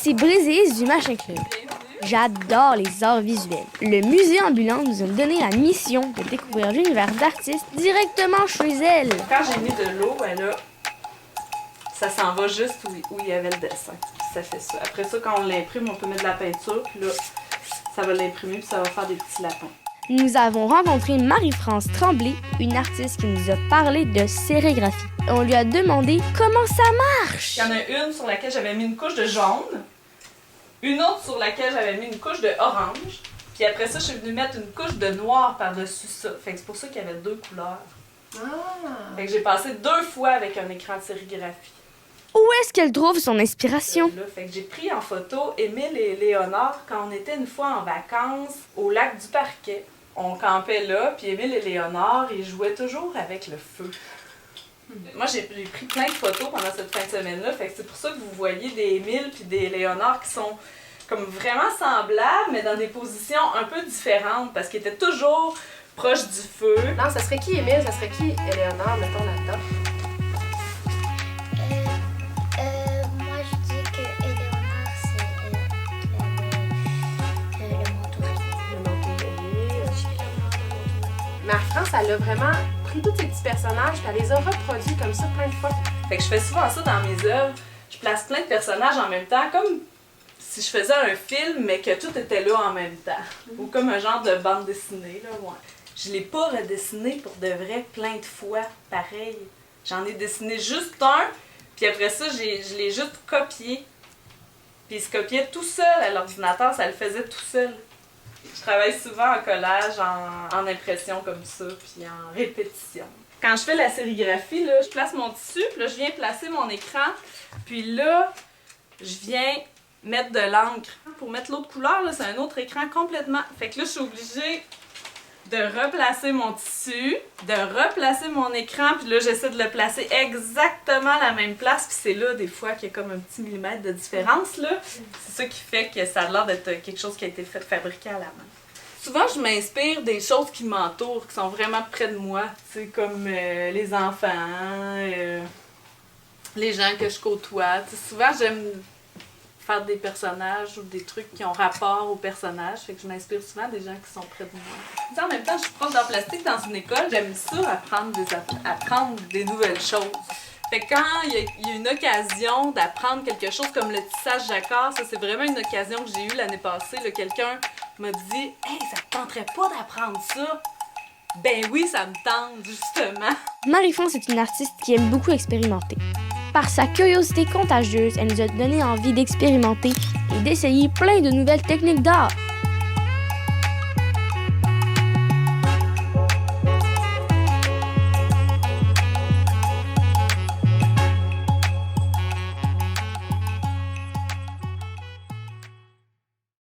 c'est Brésil du Machin Club. J'adore les arts visuels. Le musée ambulant nous a donné la mission de découvrir l'univers d'artistes directement chez elle. Quand j'ai mis de l'eau, ça s'en va juste où il y avait le dessin. Ça fait ça. Après ça, quand on l'imprime, on peut mettre de la peinture, puis là, ça va l'imprimer, puis ça va faire des petits lapins. Nous avons rencontré Marie-France Tremblay, une artiste qui nous a parlé de sérigraphie. On lui a demandé comment ça marche. Il y en a une sur laquelle j'avais mis une couche de jaune, une autre sur laquelle j'avais mis une couche de orange, puis après ça, je suis venue mettre une couche de noir par-dessus ça. Fait que c'est pour ça qu'il y avait 2 couleurs. Fait que j'ai passé 2 fois avec un écran de sérigraphie. Où est-ce qu'elle trouve son inspiration? Fait que j'ai pris en photo Émile et Léonard quand on était une fois en vacances au lac du Parquet. On campait là, puis Émile et Léonard, ils jouaient toujours avec le feu. Moi, j'ai pris plein de photos pendant cette fin de semaine-là, fait que c'est pour ça que vous voyez des Émile puis des Léonard qui sont comme vraiment semblables, mais dans des positions un peu différentes, parce qu'ils étaient toujours proches du feu. Non, ça serait qui Émile? Ça serait qui Léonard, mettons, là-dedans? Moi, je dis que Éléonore, c'est le manteau. Le manteau. Marie-France, elle a vraiment pris tous ces petits personnages et elle les a reproduits comme ça plein de fois. Fait que je fais souvent ça dans mes œuvres. Je place plein de personnages en même temps, comme si je faisais un film, mais que tout était là en même temps. Ou comme un genre de bande dessinée, là, ouais. Je l'ai pas redessiné pour de vrai plein de fois, pareil. J'en ai dessiné juste un, puis après ça, je l'ai juste copié. Puis il se copiait tout seul à l'ordinateur, ça le faisait tout seul. Je travaille souvent en collage, en impression comme ça, puis en répétition. Quand je fais la sérigraphie, là, je place mon tissu, puis là, je viens placer mon écran, puis là, je viens mettre de l'encre. Pour mettre l'autre couleur, là, c'est un autre écran complètement. Fait que là, je suis obligée de replacer mon tissu, de replacer mon écran, puis là, j'essaie de le placer exactement à la même place, puis c'est là, des fois, qu'il y a comme un petit millimètre de différence, là. C'est ça qui fait que ça a l'air d'être quelque chose qui a été fabriqué à la main. Souvent, je m'inspire des choses qui m'entourent, qui sont vraiment près de moi, tu sais, comme les enfants, les gens que je côtoie. Tu sais, souvent, j'aime faire des personnages ou des trucs qui ont rapport aux personnages, fait que je m'inspire souvent des gens qui sont près de moi. Tu sais, en même temps, je suis prof d'art plastique dans une école, j'aime ça, apprendre des nouvelles choses. Fait que quand il y a une occasion d'apprendre quelque chose comme le tissage jacquard, ça c'est vraiment une occasion que j'ai eue l'année passée. Là, quelqu'un m'a dit « Hey, ça te tenterait pas d'apprendre ça? » Ben oui, ça me tente, justement. Marie-France est une artiste qui aime beaucoup expérimenter. Par sa curiosité contagieuse, elle nous a donné envie d'expérimenter et d'essayer plein de nouvelles techniques d'art.